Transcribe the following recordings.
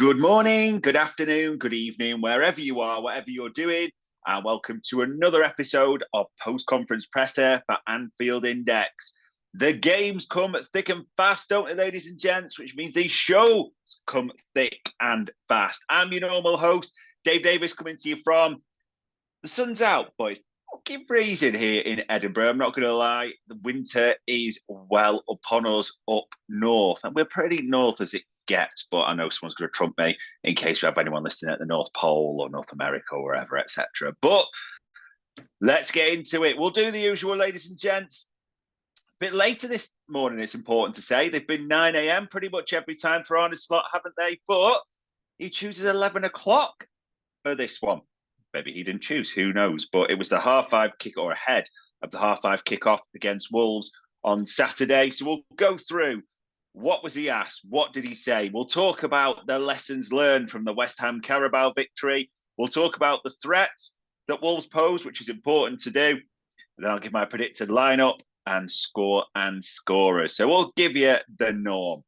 Good morning, good afternoon, good evening, wherever you are, whatever you're doing, and welcome to another episode of Post-Conference Presser for Anfield Index. The games come thick and fast, don't they, ladies and gents, which means these shows come thick and fast. I'm your normal host, Dave Davis, coming to you from the sun's out, boys. Fucking freezing here in Edinburgh. I'm not going to lie. The winter is well upon us up north, and we're pretty north as it gets. But I know someone's going to trump me in case we have anyone listening at the North Pole or North America or wherever, etc. But let's get into it. We'll do the usual, ladies and gents. A bit later this morning, it's important to say. They've been 9 a.m. pretty much every time for Arne's slot, haven't they? But he chooses 11 o'clock for this one. Maybe he didn't choose, who knows? But it was the half-5 kick, or ahead of the half-5 kickoff against Wolves on Saturday. So we'll go through what was he asked, what did he say? We'll talk about the lessons learned from the West Ham Carabao victory. We'll talk about the threats that Wolves pose, which is important to do. And then I'll give my predicted lineup and score and scorers. So we'll give you the norm.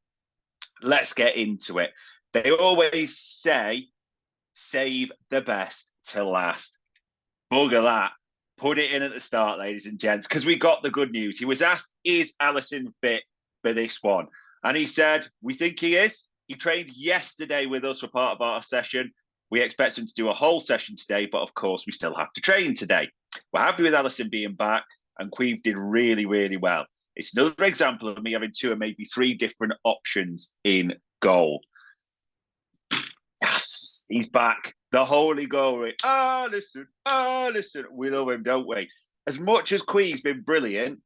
Let's get into it. They always say, save the best to last. Bugger that. Put it in at the start, ladies and gents, because we got the good news. He was asked, is Alisson fit for this one? And he said, we think he is. He trained yesterday with us for part of our session. We expect him to do a whole session today, but of course, we still have to train today. We're happy with Alisson being back, and Queeve did really, really well. It's another example of me having two or maybe three different options in goal. Yes, he's back. The holy goal. Listen. We love him, don't we? As much as Quee's been brilliant,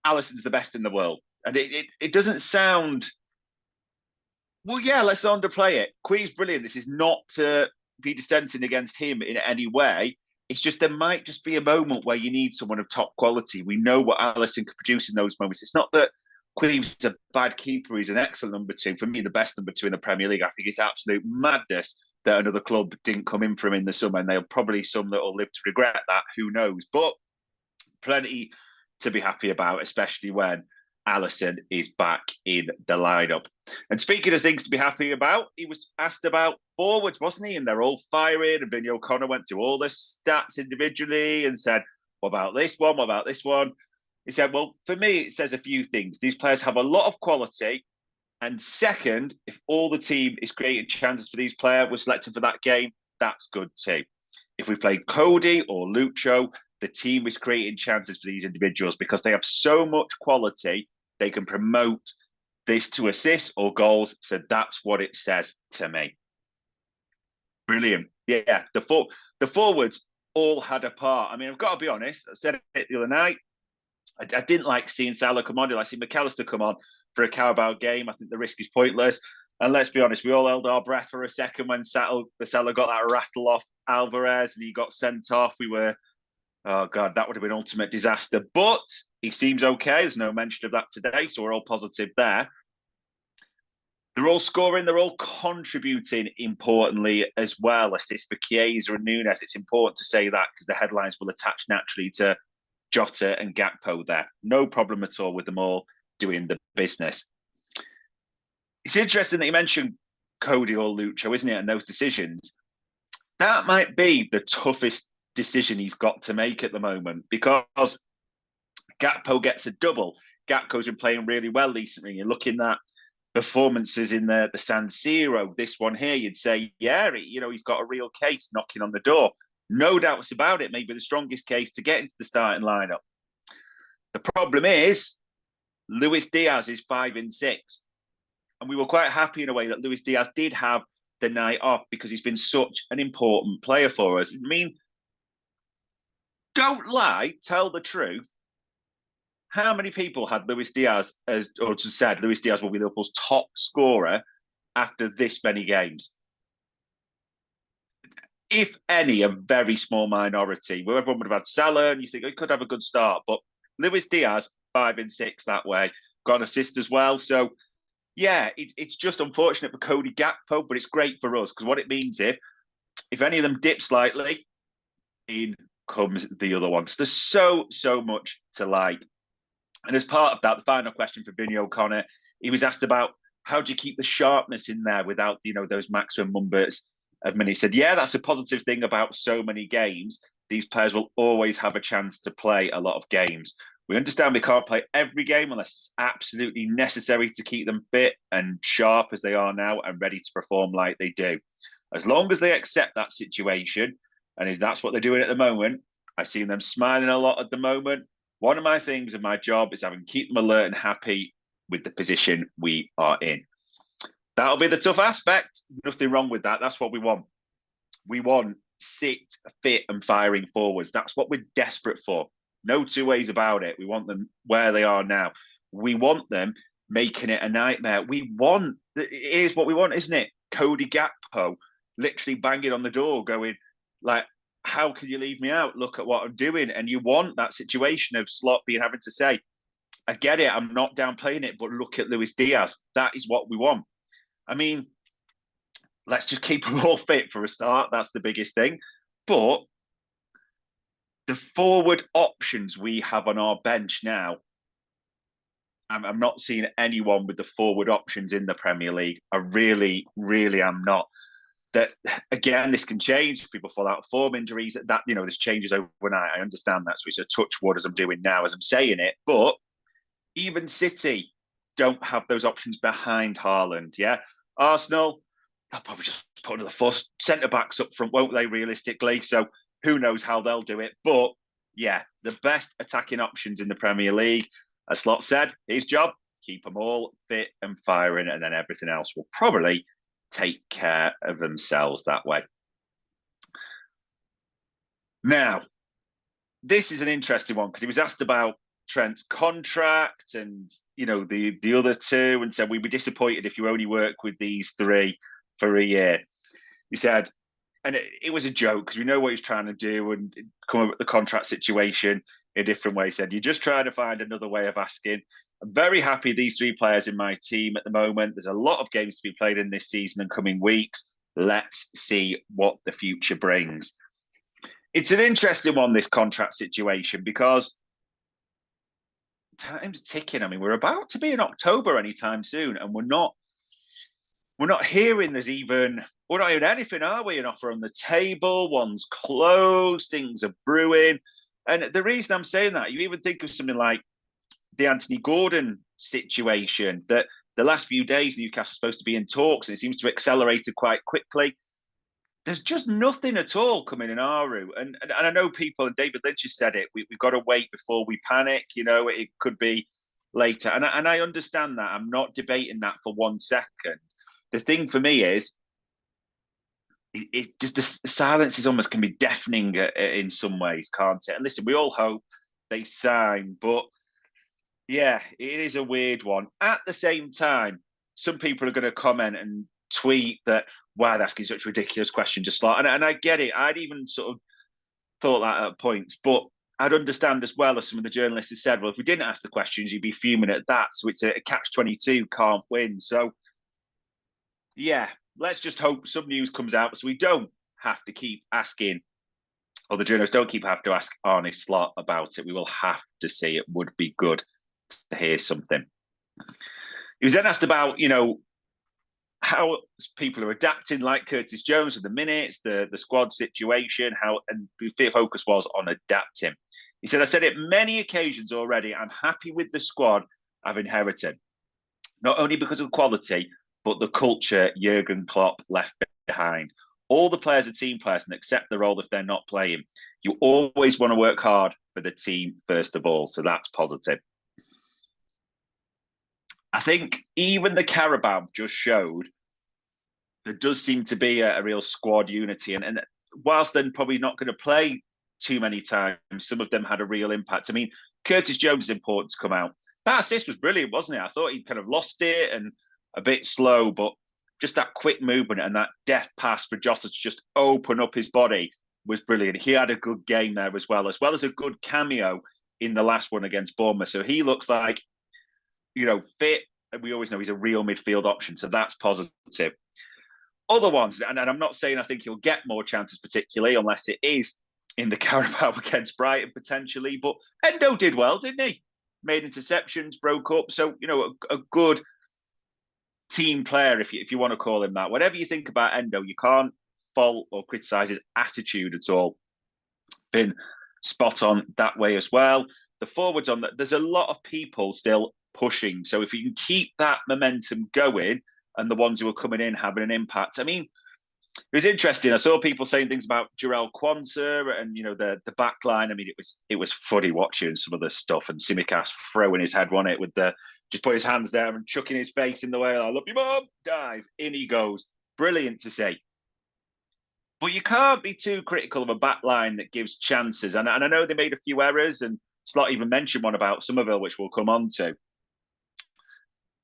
Alisson's the best in the world. And it doesn't sound... Well, yeah, let's underplay it. Quee's brilliant. This is not to be dissenting against him in any way. It's just there might just be a moment where you need someone of top quality. We know what Alisson could produce in those moments. It's not that Quee's a bad keeper. He's an excellent number two. For me, the best number two in the Premier League. I think it's absolute madness that another club didn't come in for him in the summer, and they'll probably some that will live to regret that. Who knows? But plenty to be happy about, especially when Alisson is back in the lineup. And speaking of things to be happy about, he was asked about forwards, wasn't he? And they're all firing. And Vinny O'Connor went through all the stats individually and said, what about this one? What about this one? He said, well, for me, it says a few things. These players have a lot of quality. And second, if all the team is creating chances for these players, we're selected for that game, that's good too. If we played Cody or Lucho, the team is creating chances for these individuals because they have so much quality, they can promote this to assists or goals. So that's what it says to me. Brilliant. Yeah, the forwards all had a part. I mean, I've got to be honest, I said it the other night, I didn't like seeing Salah come on. I see McAllister come on for a Carabao game. I think the risk is pointless. And let's be honest, we all held our breath for a second when Salah got that rattle off Alvarez and he got sent off. We were, oh God, that would have been ultimate disaster. But he seems okay. There's no mention of that today, so we're all positive there. They're all scoring. They're all contributing importantly as well. Assists for Chiesa and Nunes. It's important to say that because the headlines will attach naturally to Jota and Gakpo there. No problem at all with them all doing the business. It's interesting that you mentioned Cody or Lucho, isn't it? And those decisions. That might be the toughest decision he's got to make at the moment because Gakpo gets a double. Gakpo's been playing really well recently. You're looking at performances in the San Siro. This one here, you'd say, yeah, he's got a real case knocking on the door. No doubts about it. Maybe the strongest case to get into the starting lineup. The problem is, Luis Diaz is 5 in 6. And we were quite happy in a way that Luis Diaz did have the night off because he's been such an important player for us. I mean, don't lie, tell the truth. How many people had Luis Diaz said Luis Diaz will be Liverpool's top scorer after this many games? If any, a very small minority. Where everyone would have had Salah, and you think he could have a good start. But Luis Diaz, 5 in 6 that way. Got an assist as well. So, yeah, it's just unfortunate for Cody Gakpo, but it's great for us because what it means if any of them dip slightly, in comes the other ones. There's so much to like. And as part of that, the final question for Vinny O'Connor, he was asked about how do you keep the sharpness in there without, those maximum numbers of minutes? He said, yeah, that's a positive thing about so many games. These players will always have a chance to play a lot of games. We understand we can't play every game unless it's absolutely necessary to keep them fit and sharp as they are now and ready to perform like they do. As long as they accept that situation, and that's what they're doing at the moment, I see them smiling a lot at the moment. One of my things in my job is having to keep them alert and happy with the position we are in. That'll be the tough aspect. Nothing wrong with that. That's what we want. We want sit, fit, and firing forwards. That's what we're desperate for. No two ways about it. We want them where they are now. We want them making it a nightmare. Here's what we want, isn't it? Cody Gakpo literally banging on the door going like, how can you leave me out? Look at what I'm doing. And you want that situation of Slot being having to say, I get it, I'm not downplaying it, but look at Luis Diaz. That is what we want. I mean, let's just keep them all fit for a start. That's the biggest thing. But the forward options we have on our bench now, I'm not seeing anyone with the forward options in the Premier League. I really, really am not. That again, this can change if people fall out of form, injuries. That this changes overnight. I understand that, so it's a touch wood as I'm doing now, as I'm saying it. But even City don't have those options behind Haaland. Yeah, Arsenal, they'll probably just put another first centre backs up front, won't they? Realistically, so who knows how they'll do it? But yeah, the best attacking options in the Premier League. As Slot said, his job: keep them all fit and firing, and then everything else will probably take care of themselves that way. Now, this is an interesting one because he was asked about Trent's contract and the other two, and said we'd be disappointed if you only work with these three for a year. He said, and it was a joke because we know what he's trying to do and come up with the contract situation in a different way. He said, you're just trying to find another way of asking. I'm very happy these three players in my team at the moment. There's a lot of games to be played in this season and coming weeks. Let's see what the future brings. It's an interesting one, this contract situation, because time's ticking. I mean, we're about to be in October anytime soon, and we're not hearing we're not hearing anything, are we? An offer on the table, one's closed, things are brewing. And the reason I'm saying that, you even think of something like the Anthony Gordon situation, that the last few days Newcastle are supposed to be in talks, and it seems to have accelerated quite quickly. There's just nothing at all coming in our route. And I know people, and David Lynch has said it, we've got to wait before we panic. It could be later. And I understand that. I'm not debating that for 1 second. The thing for me is, it just the silence is almost can be deafening in some ways, can't it? And listen, we all hope they sign, but yeah, it is a weird one. At the same time, some people are going to comment and tweet that, wow, they're asking such a ridiculous question, just like, and I get it. I'd even sort of thought that at points, but I'd understand as well, as some of the journalists have said, well, if we didn't ask the questions, you'd be fuming at that. So it's a catch-22, can't win. So yeah, let's just hope some news comes out so we don't have to keep asking, or the journalists don't have to ask Arne Slot about it. We will have to see. It would be good to hear something. He was then asked about, how people are adapting, like Curtis Jones with the minutes, the squad situation, and the focus was on adapting. He said, I said it many occasions already, I'm happy with the squad I've inherited, not only because of quality, but the culture Jurgen Klopp left behind. All the players are team players and accept the role if they're not playing. You always want to work hard for the team first of all, so that's positive. I think even the Carabao just showed there does seem to be a real squad unity. And whilst they're probably not going to play too many times, some of them had a real impact. I mean, Curtis Jones is important to come out. That assist was brilliant, wasn't it? I thought he kind of lost it and a bit slow, but just that quick movement and that deft pass for Jota to just open up his body was brilliant. He had a good game there as well as a good cameo in the last one against Bournemouth. So he looks like, fit. And we always know he's a real midfield option. So that's positive. Other ones, and I'm not saying I think he'll get more chances particularly, unless it is in the Carabao against Brighton potentially. But Endo did well, didn't he? Made interceptions, broke up. So, a good team player, if you want to call him that. Whatever you think about Endo, you can't fault or criticise his attitude at all. Been spot on that way as well. The forwards on that, there's a lot of people still pushing. So if you can keep that momentum going and the ones who are coming in having an impact. I mean, it was interesting. I saw people saying things about Jarell Quansah and the back line. I mean, it was funny watching some of the stuff and Simicast throwing his head on it with the just put his hands down and chucking his face in the way. I love you, mum. Dive in he goes. Brilliant to see. But you can't be too critical of a back line that gives chances. And I know they made a few errors, and Slot even mentioned one about Somerville, which we'll come on to.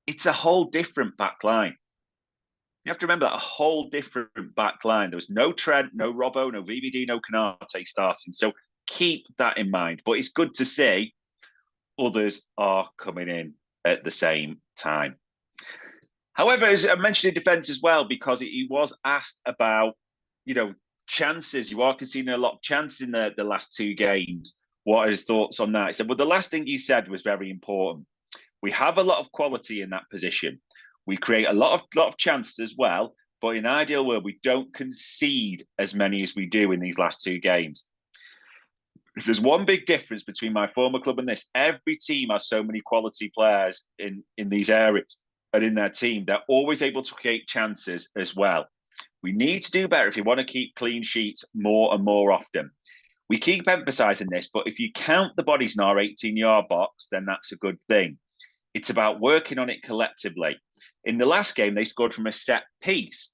It's a whole different back line. You have to remember that a whole different back line. There was no Trent, no Robbo, no VVD, no Canate starting. So keep that in mind. But it's good to see others are coming in at the same time. However, as I mentioned in defence as well, because he was asked about, chances. You are conceding a lot of chances in the last two games. What are his thoughts on that? He said, well, the last thing you said was very important. We have a lot of quality in that position. We create a lot of chances as well, but in an ideal world, we don't concede as many as we do in these last two games. If there's one big difference between my former club and this, every team has so many quality players in these areas and in their team. They're always able to create chances as well. We need to do better if you want to keep clean sheets more and more often. We keep emphasising this, but if you count the bodies in our 18-yard box, then that's a good thing. It's about working on it collectively. In the last game, they scored from a set piece.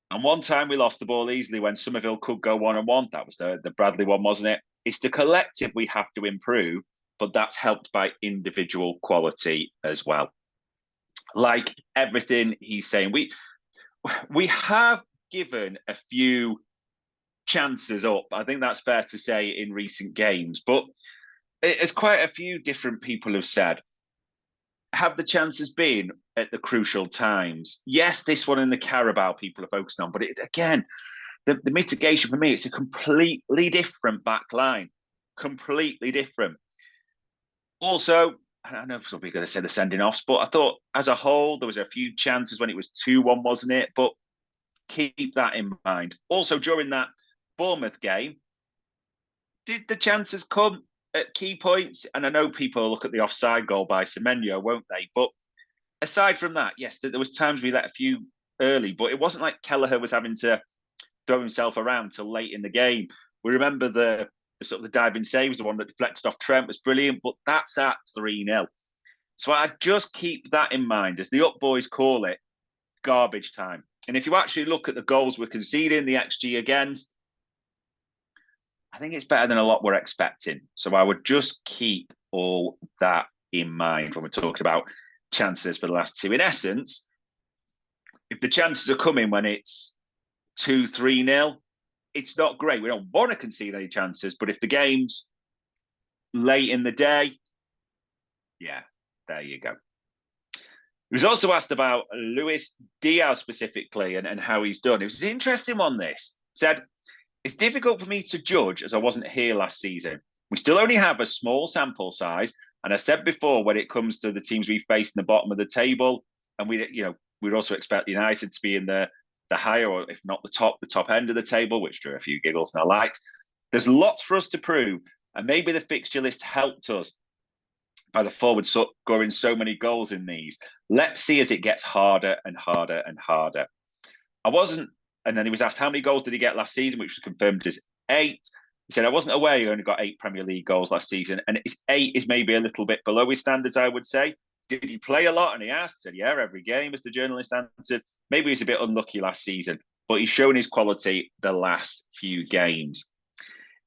And one time we lost the ball easily when Somerville could go 1-on-1. That was the Bradley one, wasn't it? It's the collective we have to improve, but that's helped by individual quality as well. Like everything he's saying, we have given a few chances up. I think that's fair to say in recent games, but as quite a few different people have said, have the chances been at the crucial times? Yes, this one in the Carabao people are focusing on, but again, the mitigation for me, it's a completely different back line. Completely different. Also, I know some people are going to say the sending offs, but I thought as a whole, there was a few chances when it was 2-1, wasn't it? But keep that in mind. Also, during that Bournemouth game, did the chances come at key points? And I know people look at the offside goal by Semenyo, won't they? But aside from that, yes, there was times we let a few early, but it wasn't like Kelleher was having to throw himself around till late in the game. We remember the sort of the diving save was the one that deflected off Trent, was brilliant, but that's at 3-0. So I just keep that in mind, as the up boys call it, garbage time. And if you actually look at the goals we're conceding, the XG against, I think it's better than a lot we're expecting. So I would just keep all that in mind when we're talking about chances for the last two. In essence, if the chances are coming when it's 2-3-0, it's not great. We don't want to concede any chances, but if the game's late in the day, yeah, there you go. He was also asked about Luis Diaz specifically and how he's done. It was an interesting one, this. Said, it's difficult for me to judge as I wasn't here last season. We still only have a small sample size. And I said before, when it comes to the teams we face in the bottom of the table, and we'd also expect United to be in the higher, or if not the top end of the table, which drew a few giggles and I liked. There's lots for us to prove. And maybe the fixture list helped us by the forward scoring so many goals in these. Let's see as it gets harder and harder and harder. And then he was asked how many goals did he get last season, which was confirmed as 8. He said, I wasn't aware he only got 8 Premier League goals last season. And 8 is maybe a little bit below his standards, I would say. Did he play a lot? And he asked, said, yeah, every game, as the journalist answered. Maybe he's a bit unlucky last season, but he's shown his quality the last few games.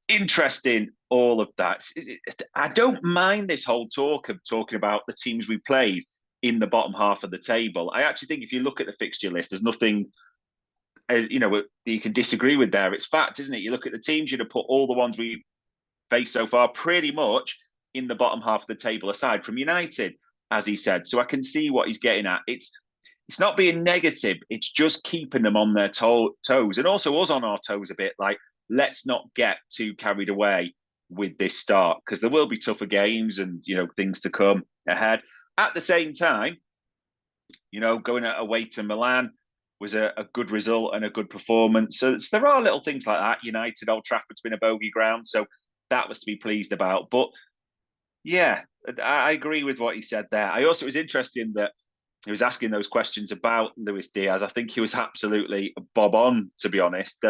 Interesting, all of that. I don't mind this whole talk of talking about the teams we played in the bottom half of the table. I actually think if you look at the fixture list, there's nothing you can disagree with there. It's fact, isn't it? You look at the teams, you'd have put all the ones we've faced so far pretty much in the bottom half of the table, aside from United, as he said. So I can see what he's getting at. It's not being negative. It's just keeping them on their toes, and also us on our toes a bit. Like, let's not get too carried away with this start, because there will be tougher games and things to come ahead. At the same time, Going away to Milan was a good result and a good performance. So there are little things like that. United, Old Trafford's been a bogey ground, so that was to be pleased about. But yeah, I agree with what he said there. It was interesting that he was asking those questions about Luis Diaz. I think he was absolutely bob on, to be honest.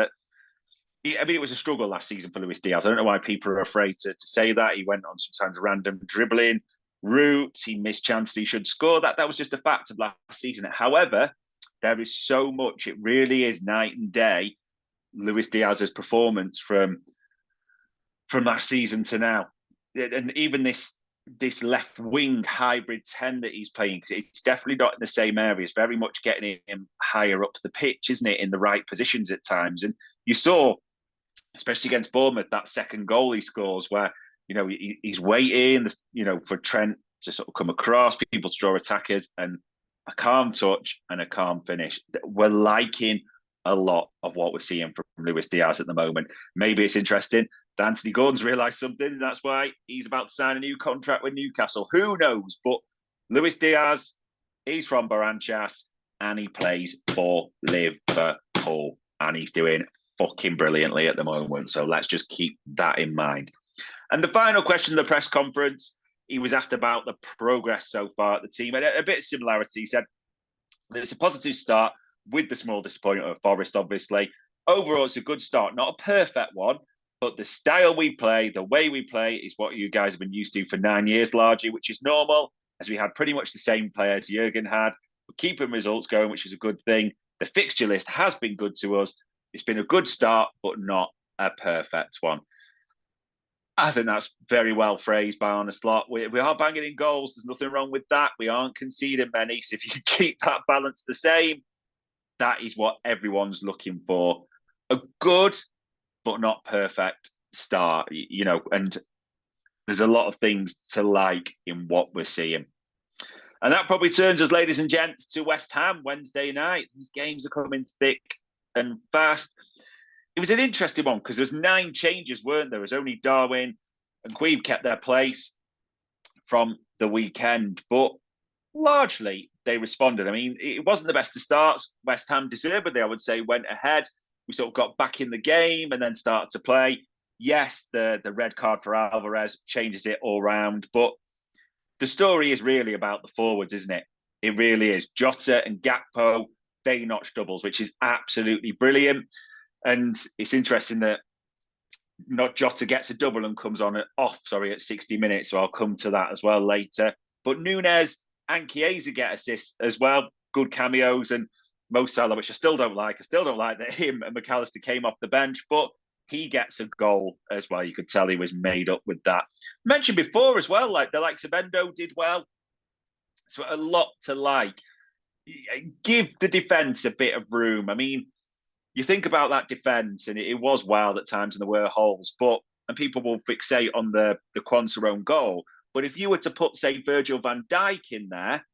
It was a struggle last season for Luis Diaz. I don't know why people are afraid to say that. He went on sometimes random dribbling routes. He missed chances he should score. That was just a fact of last season. However, there is so much. It really is night and day. Luis Diaz's performance from last season to now, and even this left wing hybrid 10 that he's playing, it's definitely not in the same area. It's very much getting him higher up the pitch, isn't it, in the right positions at times. And you saw, especially against Bournemouth, that second goal he scores where, he's waiting, for Trent to sort of come across, people to draw attackers, and a calm touch and a calm finish. We're liking a lot of what we're seeing from Luis Diaz at the moment. Maybe it's interesting that Anthony Gordon's realised something, and that's why he's about to sign a new contract with Newcastle. Who knows? But Luis Diaz, he's from Baranchas, and he plays for Liverpool, and he's doing fucking brilliantly at the moment. So let's just keep that in mind. And the final question in the press conference, he was asked about the progress so far at the team. And a bit of similarity. He said that it's a positive start with the small disappointment of Forest, obviously. Overall, it's a good start. Not a perfect one, but the style we play, the way we play is what you guys have been used to for 9 years largely, which is normal, as we had pretty much the same players Jurgen had. We're keeping results going, which is a good thing. The fixture list has been good to us. It's been a good start, but not a perfect one. I think that's very well phrased by Arne Slot. We are banging in goals. There's nothing wrong with that. We aren't conceding many. So if you keep that balance the same, that is what everyone's looking for. A good, but not perfect start, and there's a lot of things to like in what we're seeing. And that probably turns us, ladies and gents, to West Ham Wednesday night. These games are coming thick and fast. It was an interesting one because there's 9 changes, weren't there? There was only Darwin and Queeve kept their place from the weekend, but largely they responded. I mean, it wasn't the best of starts. West Ham deservedly, I would say, went ahead. We sort of got back in the game and then started to play. Yes, the red card for Alvarez changes it all round, but the story is really about the forwards, isn't it? It really is. Jota and Gakpo, they notched doubles, which is absolutely brilliant. And it's interesting that not Jota gets a double and comes on at 60 minutes. So I'll come to that as well later. But Nunes and Chiesa get assists as well. Good cameos. And Mo Salah, which I still don't like. I still don't like that him and McAllister came off the bench, but he gets a goal as well. You could tell he was made up with that. Mentioned before as well, like the likes of Endo did well. So a lot to like. Give the defence a bit of room. I mean, you think about that defence, and it was wild at times, and there were holes. And people will fixate on the Quansah own goal. But if you were to put, say, Virgil van Dijk in there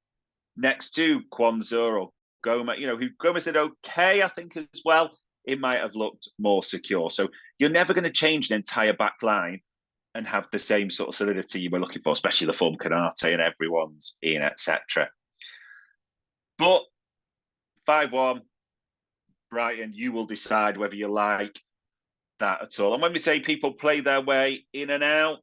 next to Quansah or Gomez, who Gomez did okay, I think, as well, it might have looked more secure. So you're never going to change an entire back line and have the same sort of solidity you were looking for, especially the form Canate and everyone's in, etc. But 5-1, Brighton, you will decide whether you like that at all. And when we say people play their way in and out,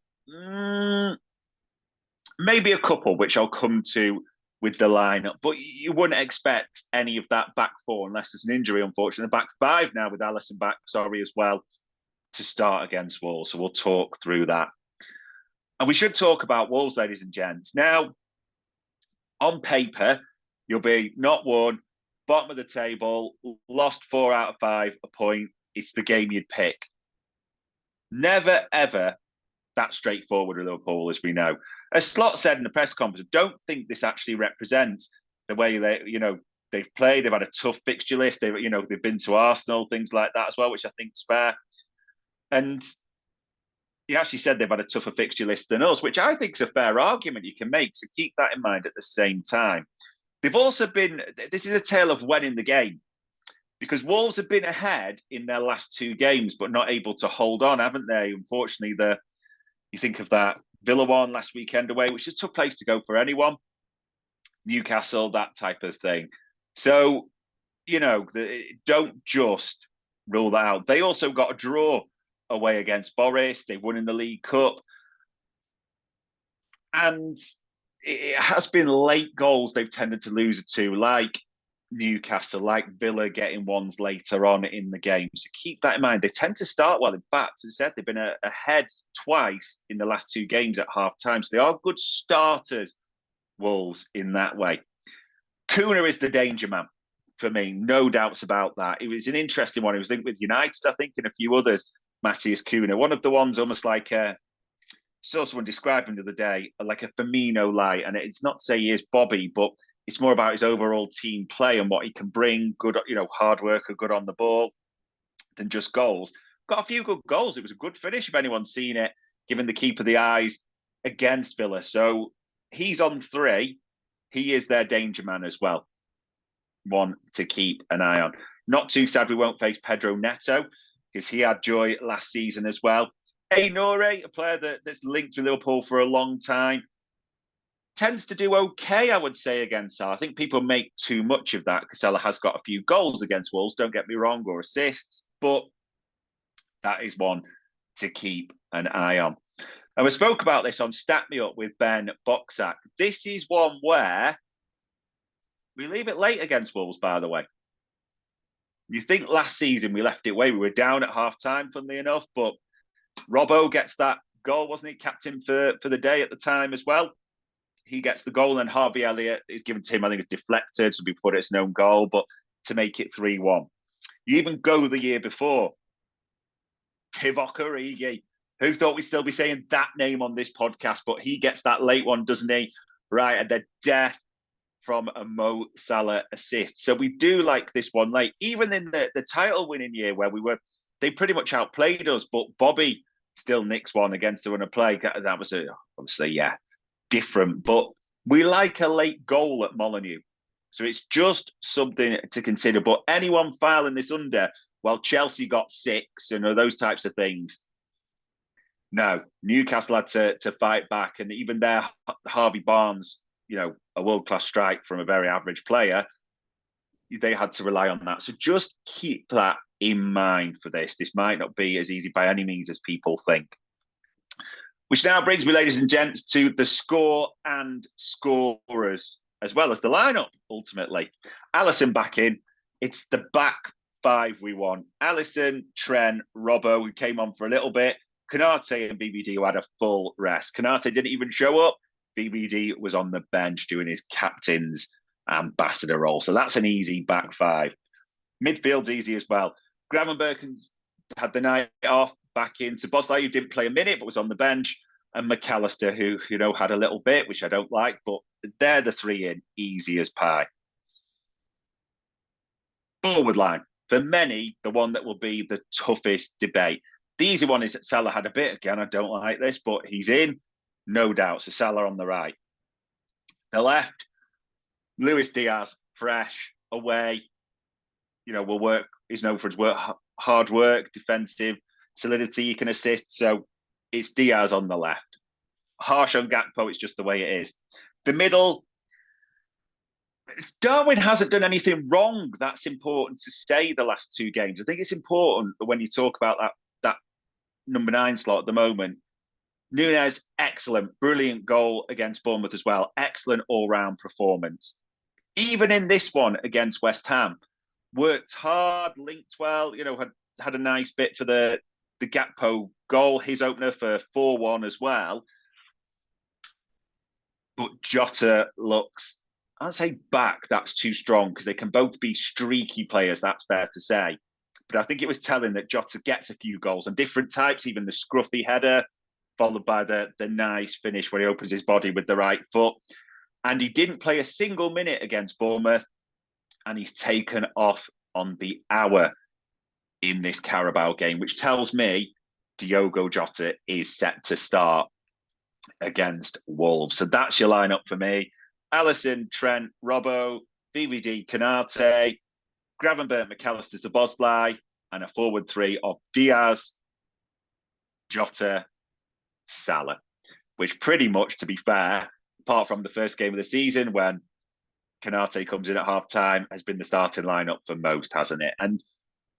maybe a couple, which I'll come to with the lineup, but you wouldn't expect any of that back 4 unless there's an injury, unfortunately. Back 5 now with Alisson back, as well, to start against Wolves. So we'll talk through that. And we should talk about Wolves, ladies and gents. Now, on paper, you'll be not one, bottom of the table, lost 4 out of 5, a point. It's the game you'd pick. Never, ever that straightforward with Liverpool, as we know. As Slot said in the press conference, I don't think this actually represents the way they've played. They've had a tough fixture list. They've been to Arsenal, things like that as well, which I think is fair. And he actually said they've had a tougher fixture list than us, which I think is a fair argument you can make. So keep that in mind at the same time. They've also this is a tale of when in the game, because Wolves have been ahead in their last 2 games, but not able to hold on, haven't they? Unfortunately, you think of that Villa one last weekend away, which is a tough place to go for anyone. Newcastle, that type of thing. So, don't just rule that out. They also got a draw away against Boris. They won in the League Cup. And it has been late goals they've tended to lose to, like Newcastle, like Villa getting ones later on in the game. So keep that in mind. They tend to start well. In fact, as I said, they've been ahead twice in the last 2 games at half time. So they are good starters, Wolves, in that way. Kuna is the danger man for me. No doubts about that. It was an interesting one. He was linked with United, I think, and a few others. Matthias Kuna, one of the ones almost like saw someone describe him the other day like a Firmino light, and it's not to say he is Bobby, but it's more about his overall team play and what he can bring. Good, hard worker, good on the ball, than just goals. Got a few good goals. It was a good finish if anyone's seen it, giving the keeper the eyes against Villa. So he's on 3. He is their danger man as well. One to keep an eye on. Not too sad we won't face Pedro Neto, because he had joy last season as well. Aïnoure, a player that's linked with Liverpool for a long time, tends to do okay, I would say, against Salah. I think people make too much of that because Salah has got a few goals against Wolves, don't get me wrong, or assists, but that is one to keep an eye on. And we spoke about this on Stat Me Up with Ben Boxack. This is one where we leave it late against Wolves, by the way. You think last season we left it away. We were down at half-time, funnily enough, but Robbo gets that goal, wasn't he? Captain for the day at the time as well. He gets the goal, and Harvey Elliott is given to him. I think it's deflected, so we put it's an own goal, but to make it 3-1. You even go the year before. Divock Origi. Who thought we'd still be saying that name on this podcast? But he gets that late one, doesn't he? Right, and the death from a Mo Salah assist. So we do like this one late. Even in the title winning year where they pretty much outplayed us, but Bobby still nicks one against the run of play. That was obviously, different. But we like a late goal at Molineux. So it's just something to consider. But anyone filing this under, well, Chelsea got 6 and those types of things. No, Newcastle had to fight back. And even there, Harvey Barnes, a world-class strike from a very average player, they had to rely on that. So just keep that in mind for this. This might not be as easy by any means as people think. Which now brings me, ladies and gents, to the score and scorers, as well as the lineup, ultimately. Alisson back in. It's the back 5 we want. Alisson, Trent, Robbo, who came on for a little bit, Konate and BBD, who had a full rest. Konate didn't even show up. BBD was on the bench doing his captain's ambassador role. So that's an easy back 5. Midfield's easy as well. Gravenberch had the night off, back into Bosley, who didn't play a minute but was on the bench, and McAllister, who had a little bit, which I don't like, but they're the 3 in, easy as pie. Forward line, for many, the one that will be the toughest debate. The easy one is that Salah had a bit. Again, I don't like this, but he's in, no doubt. So Salah on the right. The left, Luis Diaz, fresh, away. Will work. He's known for his hard work, defensive solidity. He can assist. So it's Diaz on the left. Harsh on Gakpo. It's just the way it is. The middle, Darwin hasn't done anything wrong. That's important to say the last 2 games. I think it's important when you talk about that number 9 slot at the moment. Nunez, excellent, brilliant goal against Bournemouth as well. Excellent all-round performance. Even in this one against West Ham, worked hard, linked well, had a nice bit for the Gakpo goal, his opener for 4-1 as well. But Jota looks, I'd say back, that's too strong, because they can both be streaky players, that's fair to say. But I think it was telling that Jota gets a few goals and different types, even the scruffy header, followed by the nice finish where he opens his body with the right foot. And he didn't play a single minute against Bournemouth, and he's taken off on the hour in this Carabao game, which tells me Diogo Jota is set to start against Wolves. So that's your lineup for me. Alisson, Trent, Robbo, VVD, Konate, Gravenberch, McAllister, Szoboszlai, and a forward 3 of Diaz, Jota, Salah, which pretty much, to be fair, apart from the first game of the season when Canate comes in at half time, has been the starting lineup for most, hasn't it? And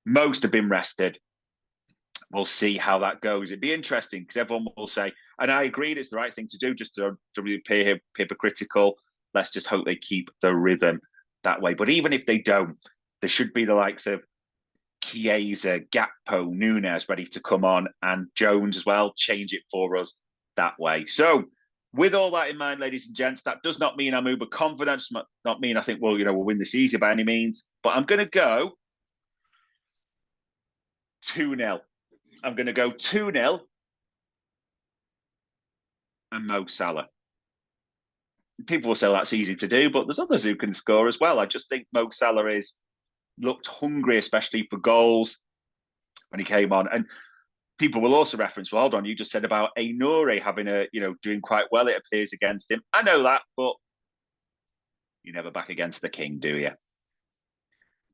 most have been rested. We'll see how that goes. It'd be interesting because everyone will say, and I agreed it's the right thing to do, just to appear hypocritical. Let's just hope they keep the rhythm that way. But even if they don't, there should be the likes of Chiesa, Gakpo, Nunes ready to come on, and Jones as well, change it for us that way. So with all that in mind, ladies and gents, that does not mean I'm uber confident. Does not mean I think, well, we'll win this easy by any means. But I'm going to go 2-0. I'm going to go 2-0 and Mo Salah. People will say that's easy to do, but there's others who can score as well. I just think Mo Salah looked hungry, especially for goals when he came on. And people will also reference, well, hold on, you just said about Ainoure having doing quite well, it appears, against him. I know that, but you never back against the king, do you?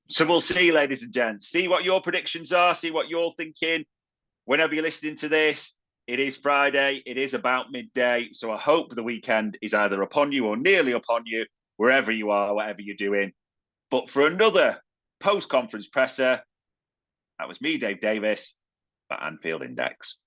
So we'll see, ladies and gents. See what your predictions are, see what you're thinking. Whenever you're listening to this, it is Friday. It is about midday. So I hope the weekend is either upon you or nearly upon you, wherever you are, whatever you're doing. But for another post-conference presser, that was me, Dave Davis, for Anfield Index.